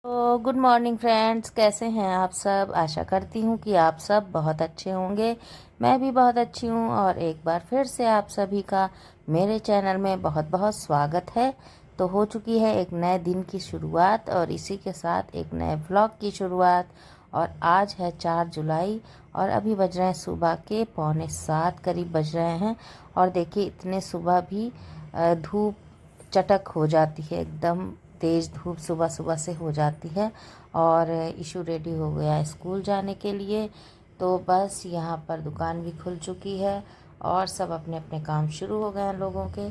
तो good morning friends, कैसे हैं आप सब। आशा करती हूँ कि आप सब बहुत अच्छे होंगे। मैं भी बहुत अच्छी हूँ और एक बार फिर से आप सभी का मेरे चैनल में बहुत बहुत स्वागत है। तो हो चुकी है एक नए दिन की शुरुआत और इसी के साथ एक नए व्लॉग की शुरुआत। और आज है 4 जुलाई और अभी बज रहे हैं सुबह के 6:45 करीब बज रहे हैं। और देखिए इतने सुबह भी धूप चटक हो जाती है, एकदम तेज़ धूप सुबह सुबह से हो जाती है। और इशू रेडी हो गया है स्कूल जाने के लिए। तो बस यहाँ पर दुकान भी खुल चुकी है और सब अपने अपने काम शुरू हो गए हैं लोगों के।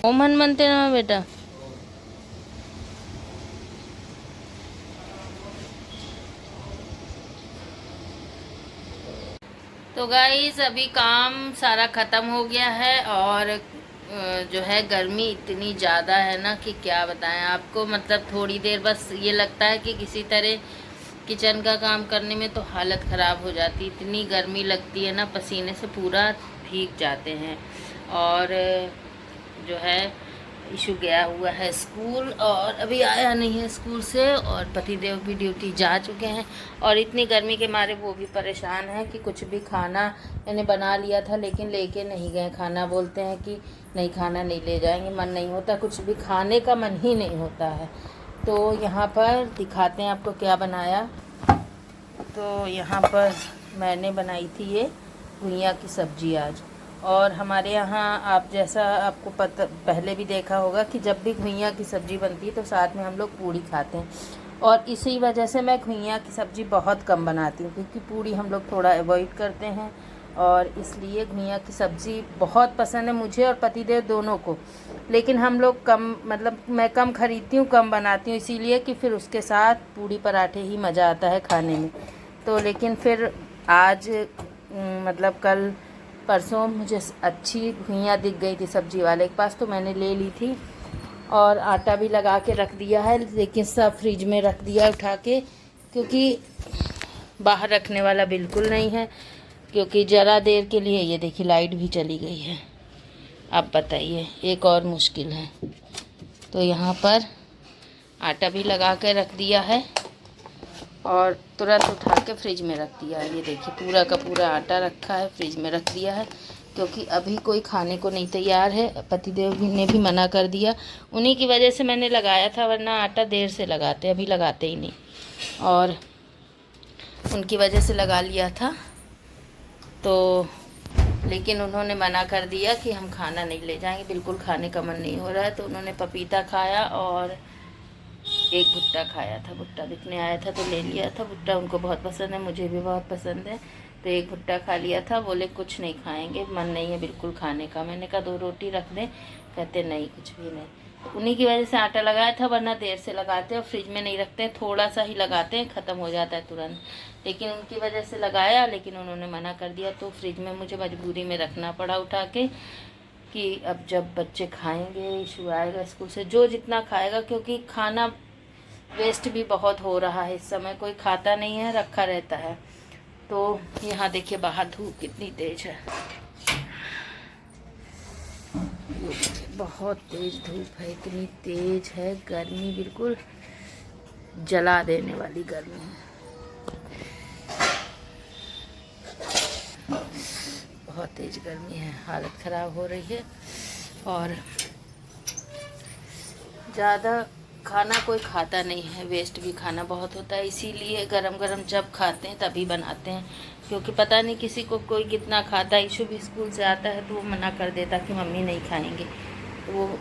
ओमन मनते ना बेटा। तो गाइस अभी काम सारा ख़त्म हो गया है और जो है गर्मी इतनी ज़्यादा है ना कि क्या बताएं आपको। मतलब थोड़ी देर बस ये लगता है कि किसी तरह किचन का काम करने में तो हालत ख़राब हो जाती, इतनी गर्मी लगती है ना, पसीने से पूरा भीग जाते हैं। और जो है इशू गया हुआ है स्कूल और अभी आया नहीं है स्कूल से, और पतिदेव भी ड्यूटी जा चुके हैं। और इतनी गर्मी के मारे वो भी परेशान है कि कुछ भी खाना इन्हें बना लिया था लेकिन लेके नहीं गए खाना। बोलते हैं कि नहीं खाना नहीं ले जाएंगे, मन नहीं होता, कुछ भी खाने का मन ही नहीं होता है। तो यहाँ पर दिखाते हैं आपको क्या बनाया। तो यहाँ पर मैंने बनाई थी ये घुइयाँ की सब्ज़ी आज। और हमारे यहाँ आप जैसा आपको पता पहले भी देखा होगा कि जब भी घुइयाँ की सब्ज़ी बनती है तो साथ में हम लोग पूड़ी खाते हैं। और इसी वजह से मैं घुइयाँ की सब्ज़ी बहुत कम बनाती हूँ क्योंकि पूड़ी हम लोग थोड़ा अवॉइड करते हैं। और इसलिए घुइयाँ की सब्ज़ी बहुत पसंद है मुझे और पतिदेव दोनों को। लेकिन हम लोग कम, मतलब मैं कम ख़रीदती हूँ, कम बनाती हूँ, इसीलिए कि फिर उसके साथ पूड़ी पराठे ही मज़ा आता है खाने में। तो लेकिन फिर आज मतलब कल परसों मुझे अच्छी घुइयाँ दिख गई थी सब्ज़ी वाले के पास, तो मैंने ले ली थी। और आटा भी लगा के रख दिया है, लेकिन सब फ्रिज में रख दिया उठा के, क्योंकि बाहर रखने वाला बिल्कुल नहीं है। क्योंकि ज़रा देर के लिए ये देखिए लाइट भी चली गई है। आप बताइए, एक और मुश्किल है। तो यहाँ पर आटा भी लगा के रख दिया है और तुरंत उठा के फ्रिज में रख दिया है। ये देखिए पूरा का पूरा आटा रखा है, फ्रिज में रख दिया है, क्योंकि अभी कोई खाने को नहीं तैयार है। पतिदेव भी ने भी मना कर दिया, उन्हीं की वजह से मैंने लगाया था, वरना आटा देर से लगाते, अभी लगाते ही नहीं। और उनकी वजह से लगा लिया था। तो लेकिन उन्होंने मना कर दिया कि हम खाना नहीं ले जाएंगे, बिल्कुल खाने का मन नहीं हो रहा है। तो उन्होंने पपीता खाया और एक भुट्टा खाया था। भुट्टा बिकने आया था तो ले लिया था। भुट्टा उनको बहुत पसंद है, मुझे भी बहुत पसंद है, तो एक भुट्टा खा लिया था। बोले कुछ नहीं खाएंगे, मन नहीं है बिल्कुल खाने का। मैंने कहा 2 रोटी रख दें, कहते नहीं कुछ भी नहीं। तो उन्हीं की वजह से आटा लगाया था, वरना देर से लगाते हैं और फ्रिज में नहीं रखते हैं, थोड़ा सा ही लगाते हैं, ख़त्म हो जाता है तुरंत। लेकिन उनकी वजह से लगाया, लेकिन उन्होंने मना कर दिया, तो फ्रिज में मुझे मजबूरी में रखना पड़ा उठा के, कि अब जब बच्चे खाएंगे, इशू आएगा स्कूल से, जो जितना खाएगा, क्योंकि खाना वेस्ट भी बहुत हो रहा है इस समय, कोई खाता नहीं है, रखा रहता है। तो यहाँ देखिए बाहर धूप कितनी तेज है, बहुत तेज धूप है, इतनी तेज है, गर्मी बिल्कुल जला देने वाली गर्मी है, बहुत तेज गर्मी है, हालत ख़राब हो रही है। और ज़्यादा खाना कोई खाता नहीं है, वेस्ट भी खाना बहुत होता है, इसीलिए गरम गरम जब खाते हैं तभी बनाते हैं। क्योंकि पता नहीं किसी को कोई कितना खाता है। इशू भी स्कूल से आता है तो वो मना कर देता कि मम्मी नहीं खाएंगे, तो वो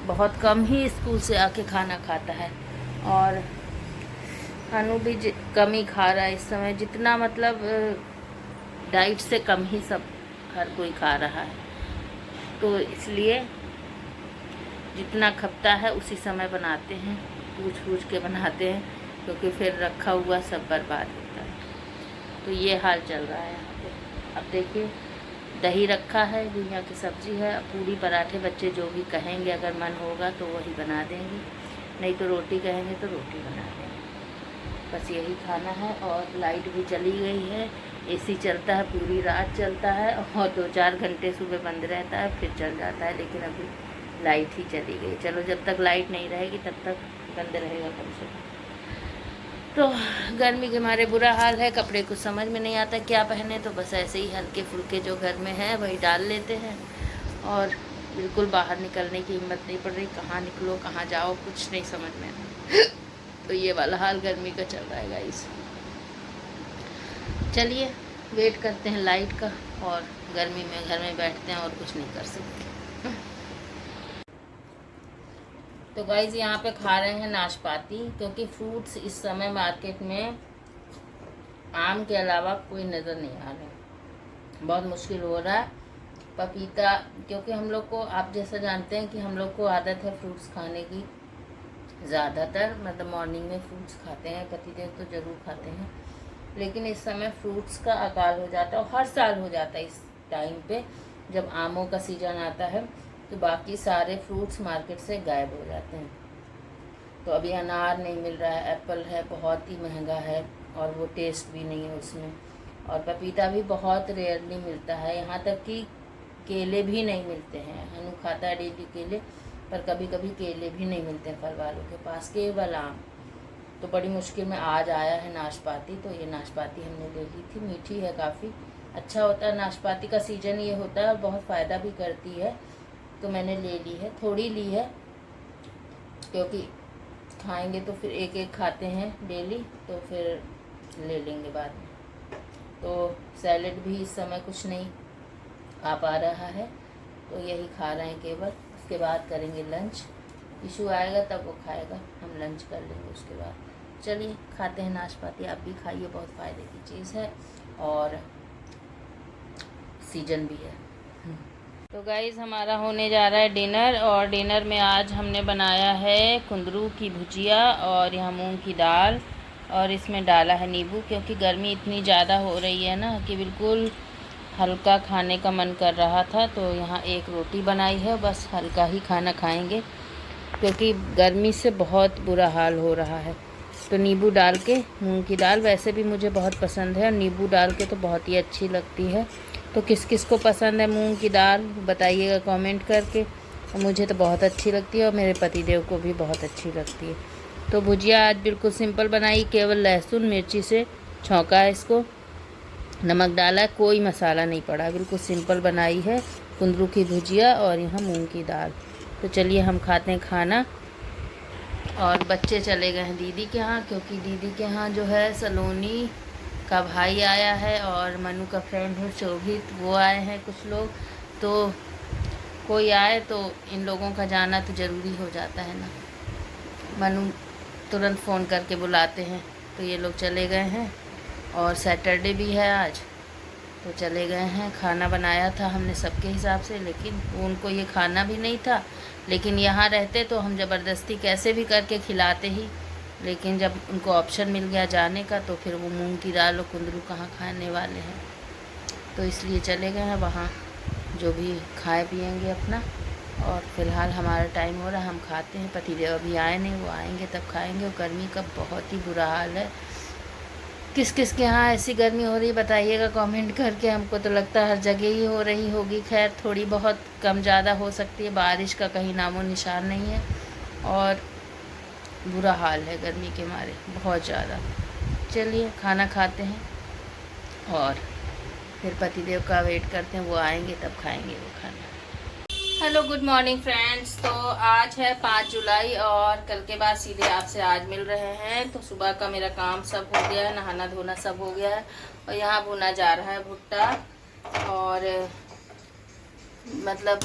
बहुत कम ही स्कूल से आके खाना खाता है। और अनु भी कम ही खा रहा है इस समय, जितना मतलब डाइट से कम ही सब हर कोई खा रहा है। तो इसलिए जितना खपता है उसी समय बनाते हैं, पूछ के बनाते हैं, क्योंकि फिर रखा हुआ सब बर्बाद होता है। तो ये हाल चल रहा है यहाँ पे। अब देखिए दही रखा है, घुइयाँ की सब्ज़ी है, पूड़ी पराठे बच्चे जो भी कहेंगे, अगर मन होगा तो वही बना देंगे, नहीं तो रोटी कहेंगे तो रोटी बना देंगे। बस यही खाना है। और लाइट भी चली गई है, एसी चलता है, पूरी रात चलता है, और 2-4 घंटे सुबह बंद रहता है, फिर चल जाता है। लेकिन अभी लाइट ही चली गई। चलो जब तक लाइट नहीं रहेगी तब तक बंद रहेगा कम से कम। तो गर्मी के मारे बुरा हाल है, कपड़े कुछ समझ में नहीं आता क्या पहने, तो बस ऐसे ही हल्के फुल्के जो घर में है वही डाल लेते हैं। और बिल्कुल बाहर निकलने की हिम्मत नहीं पड़ रही, कहाँ निकलो कहाँ जाओ कुछ नहीं समझ में आता। तो ये वाला हाल गर्मी का चल रहा है गाइस। चलिए वेट करते हैं लाइट का, और गर्मी में घर में बैठते हैं और कुछ नहीं कर सकते। तो गाइस यहाँ पे खा रहे हैं नाशपाती, क्योंकि फ्रूट्स इस समय मार्केट में आम के अलावा कोई नज़र नहीं आ रहा, बहुत मुश्किल हो रहा है। पपीता, क्योंकि हम लोग को, आप जैसा जानते हैं कि हम लोग को आदत है फ्रूट्स खाने की, ज़्यादातर मतलब मॉर्निंग में फ्रूट्स खाते हैं, पतिदेव तो ज़रूर खाते हैं, लेकिन इस समय फ्रूट्स का अकाल हो जाता है। और हर साल हो जाता है इस टाइम पे, जब आमों का सीज़न आता है तो बाकी सारे फ्रूट्स मार्केट से गायब हो जाते हैं। तो अभी अनार नहीं मिल रहा है, एप्पल है बहुत ही महंगा है और वो टेस्ट भी नहीं है उसमें, और पपीता भी बहुत रेयरली मिलता है, यहाँ तक कि केले भी नहीं मिलते हैं। हनु खाता है डेली केले, पर कभी कभी केले भी नहीं मिलते हैं फल वालों के पास, केवल आम। तो बड़ी मुश्किल में आज आया है नाशपाती, तो ये नाशपाती हमने ले ली थी, मीठी है काफ़ी, अच्छा होता है नाशपाती का सीज़न ये होता है और बहुत फ़ायदा भी करती है। तो मैंने ले ली है, थोड़ी ली है, क्योंकि खाएंगे तो फिर एक एक खाते हैं डेली, तो फिर ले लेंगे बाद में। तो सैलेड भी इस समय कुछ नहीं आ पा रहा है, तो यही खा रहे हैं केवल। उसके बाद करेंगे लंच, इशू आएगा तब वो खाएगा, हम लंच कर लेंगे उसके बाद। चलिए खाते हैं नाशपाती, आप भी खाइए, बहुत फ़ायदे की चीज़ है और सीजन भी है। तो गाइज़ हमारा होने जा रहा है डिनर, और डिनर में आज हमने बनाया है कुंदरू की भुजिया और यहाँ मूंग की दाल, और इसमें डाला है नींबू, क्योंकि गर्मी इतनी ज़्यादा हो रही है ना कि बिल्कुल हल्का खाने का मन कर रहा था। तो यहाँ एक रोटी बनाई है, बस हल्का ही खाना खाएंगे क्योंकि गर्मी से बहुत बुरा हाल हो रहा है। तो नींबू डाल के, मूंग की दाल वैसे भी मुझे बहुत पसंद है और नींबू डाल के तो बहुत ही अच्छी लगती है। तो किस किस को पसंद है मूंग की दाल बताइएगा कमेंट करके। और मुझे तो बहुत अच्छी लगती है और मेरे पतिदेव को भी बहुत अच्छी लगती है। तो भुजिया आज बिल्कुल सिंपल बनाई, केवल लहसुन मिर्ची से छौंका है इसको, नमक डाला है, कोई मसाला नहीं पड़ा, बिल्कुल सिंपल बनाई है कुंदरू की भुजिया और यहाँ मूंग की दाल। तो चलिए हम खाते हैं खाना। और बच्चे चले गए हैं दीदी के यहाँ, क्योंकि दीदी के यहाँ जो है सलोनी का भाई आया है और मनु का फ्रेंड है शोभित, वो आए हैं कुछ लोग। तो कोई आए तो इन लोगों का जाना तो ज़रूरी हो जाता है ना, मनु तुरंत फ़ोन करके बुलाते हैं। तो ये लोग चले गए हैं और सैटरडे भी है आज, तो चले गए हैं। खाना बनाया था हमने सबके हिसाब से, लेकिन उनको ये खाना भी नहीं था। लेकिन यहाँ रहते तो हम ज़बरदस्ती कैसे भी करके खिलाते ही, लेकिन जब उनको ऑप्शन मिल गया जाने का तो फिर वो मूंग की दाल और कुंदरू कहाँ खाने वाले हैं, तो इसलिए चले गए हैं वहाँ, जो भी खाए पिएंगे अपना। और फ़िलहाल हमारा टाइम हो रहा है, हम खाते हैं। पतिदेव अभी आए नहीं, वो आएंगे तब खाएंगे। और गर्मी का बहुत ही बुरा हाल है। किस किस के यहाँ ऐसी गर्मी हो रही है बताइएगा कमेंट करके। हमको तो लगता है हर जगह ही हो रही होगी, खैर थोड़ी बहुत कम ज़्यादा हो सकती है, बारिश का कहीं नामो निशान नहीं है और बुरा हाल है गर्मी के मारे बहुत ज़्यादा। चलिए खाना खाते हैं और फिर पतिदेव का वेट करते हैं, वो आएंगे तब खाएंगे वो खाना। Hello good morning friends. तो आज है 5 जुलाई और कल के बाद सीधे आपसे आज मिल रहे हैं। तो सुबह का मेरा काम सब हो गया है, नहाना धोना सब हो गया है और यहाँ भुना जा रहा है भुट्टा। और मतलब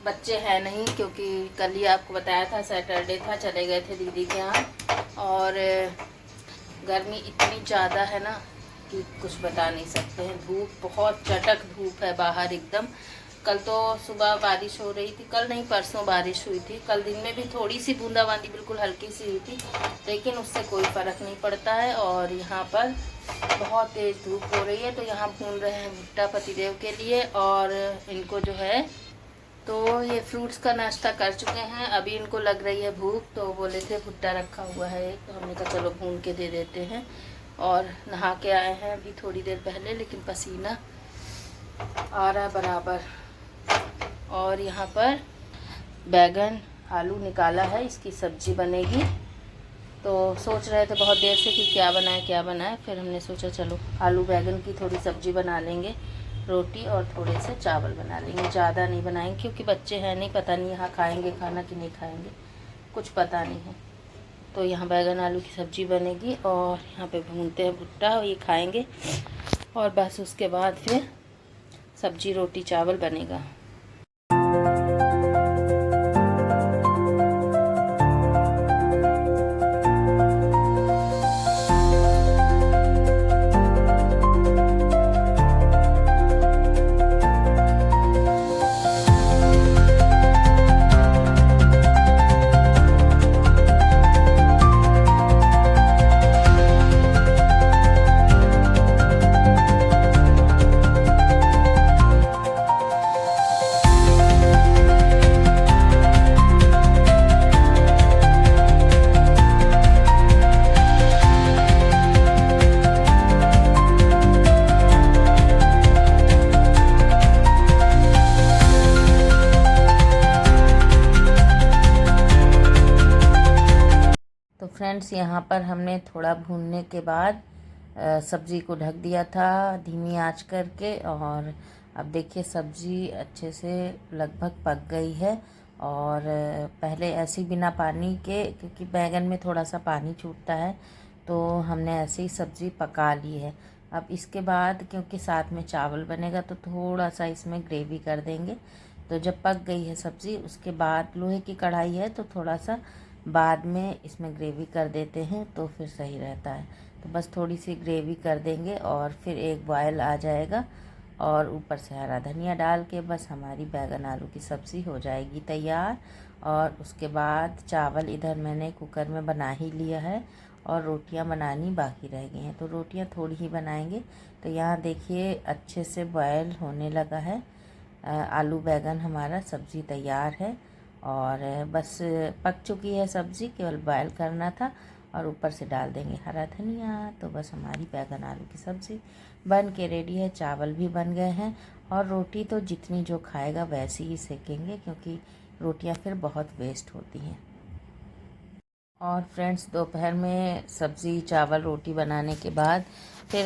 बच्चे हैं नहीं, क्योंकि कल ही आपको बताया था सैटरडे था, चले गए थे दीदी के यहाँ। और गर्मी इतनी ज़्यादा है ना कि कुछ बता नहीं सकते हैं। धूप बहुत चटक धूप है बाहर एकदम। कल तो सुबह बारिश हो रही थी, कल नहीं परसों बारिश हुई थी। कल दिन में भी थोड़ी सी बूंदाबांदी बिल्कुल हल्की सी हुई थी, लेकिन उससे कोई फ़र्क नहीं पड़ता है। और यहाँ पर बहुत तेज़ धूप हो रही है। तो यहाँ भून रहे हैं भुट्टा पतिदेव के लिए, और इनको जो है तो ये फ्रूट्स का नाश्ता कर चुके हैं। अभी इनको लग रही है भूख, तो बोले थे भुट्टा रखा हुआ है, तो हमने कहा चलो भून के दे देते हैं। और नहा के आए हैं अभी थोड़ी देर पहले, लेकिन पसीना आ रहा है बराबर। और यहाँ पर बैगन आलू निकाला है, इसकी सब्ज़ी बनेगी। तो सोच रहे थे बहुत देर से कि क्या बनाए, फिर हमने सोचा चलो आलू बैगन की थोड़ी सब्ज़ी बना लेंगे, रोटी और थोड़े से चावल बना लेंगे। ज़्यादा नहीं बनाएंगे क्योंकि बच्चे हैं नहीं, पता नहीं यहाँ खाएंगे खाना कि नहीं खाएंगे, कुछ पता नहीं है। तो यहाँ बैगन आलू की सब्ज़ी बनेगी और यहाँ पे भूनते हैं भुट्टा, ये खाएंगे और बस उसके बाद फिर सब्ज़ी रोटी चावल बनेगा। तो फ्रेंड्स यहाँ पर हमने थोड़ा भूनने के बाद सब्ज़ी को ढक दिया था धीमी आंच करके, और अब देखिए सब्ज़ी अच्छे से लगभग पक गई है। और पहले ऐसे ही बिना पानी के, क्योंकि बैगन में थोड़ा सा पानी छूटता है, तो हमने ऐसे ही सब्ज़ी पका ली है। अब इसके बाद क्योंकि साथ में चावल बनेगा तो थोड़ा सा इसमें ग्रेवी कर देंगे। तो जब पक गई है सब्ज़ी उसके बाद लोहे की कढ़ाई है तो थोड़ा सा बाद में इसमें ग्रेवी कर देते हैं तो फिर सही रहता है। तो बस थोड़ी सी ग्रेवी कर देंगे और फिर एक बॉयल आ जाएगा और ऊपर से हरा धनिया डाल के बस हमारी बैगन आलू की सब्ज़ी हो जाएगी तैयार। और उसके बाद चावल इधर मैंने कुकर में बना ही लिया है और रोटियां बनानी बाकी रह गई हैं, तो रोटियां थोड़ी ही बनाएंगे। तो यहाँ देखिए अच्छे से बॉयल होने लगा है आलू बैगन, हमारा सब्ज़ी तैयार है और बस पक चुकी है सब्ज़ी, केवल बॉयल करना था और ऊपर से डाल देंगे हरा धनिया। तो बस हमारी बैगन आलू की सब्ज़ी बन के रेडी है। चावल भी बन गए हैं और रोटी तो जितनी जो खाएगा वैसी ही सेकेंगे क्योंकि रोटियां फिर बहुत वेस्ट होती हैं। और फ्रेंड्स दोपहर में सब्ज़ी चावल रोटी बनाने के बाद फिर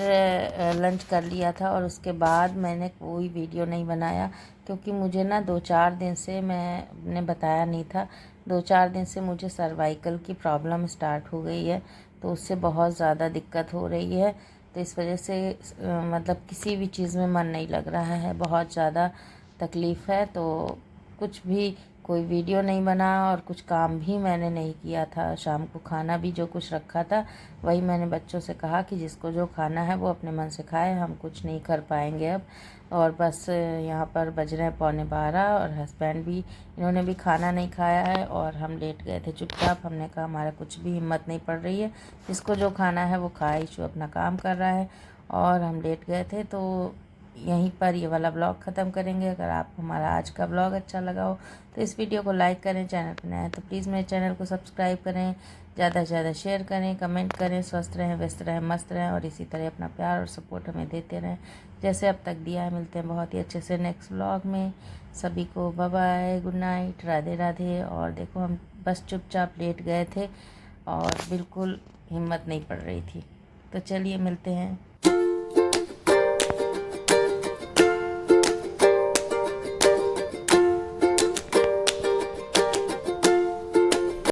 लंच कर लिया था और उसके बाद मैंने कोई वीडियो नहीं बनाया क्योंकि मुझे ना 2-4 दिन से, मैंने बताया नहीं था, 2-4 दिन से मुझे सर्वाइकल की प्रॉब्लम स्टार्ट हो गई है, तो उससे बहुत ज़्यादा दिक्कत हो रही है। तो इस वजह से मतलब किसी भी चीज़ में मन नहीं लग रहा है, बहुत ज़्यादा तकलीफ़ है। तो कुछ भी कोई वीडियो नहीं बना और कुछ काम भी मैंने नहीं किया था। शाम को खाना भी जो कुछ रखा था वही मैंने बच्चों से कहा कि जिसको जो खाना है वो अपने मन से खाए, हम कुछ नहीं कर पाएंगे अब। और बस यहाँ पर बज रहे हैं 11:15 और हस्बैंड भी, इन्होंने भी खाना नहीं खाया है और हम लेट गए थे चुपचाप। हमने कहा हमारा कुछ भी हिम्मत नहीं पड़ रही है, जिसको जो खाना है वो खाए, जो अपना काम कर रहा है, और हम लेट गए थे। तो यहीं पर ये वाला ब्लॉग ख़त्म करेंगे। अगर आप हमारा आज का ब्लॉग अच्छा लगा हो तो इस वीडियो को लाइक करें, चैनल पर नया है तो प्लीज़ मेरे चैनल को सब्सक्राइब करें, ज़्यादा से ज़्यादा शेयर करें, कमेंट करें। स्वस्थ रहें, व्यस्त रहें, मस्त रहें और इसी तरह अपना प्यार और सपोर्ट हमें देते रहें जैसे अब तक दिया है। मिलते हैं बहुत ही अच्छे से नेक्स्ट ब्लॉग में। सभी को bye bye, good night, Radhe Radhe. और देखो हम बस चुपचाप लेट गए थे और बिल्कुल हिम्मत नहीं पड़ रही थी। तो चलिए मिलते हैं।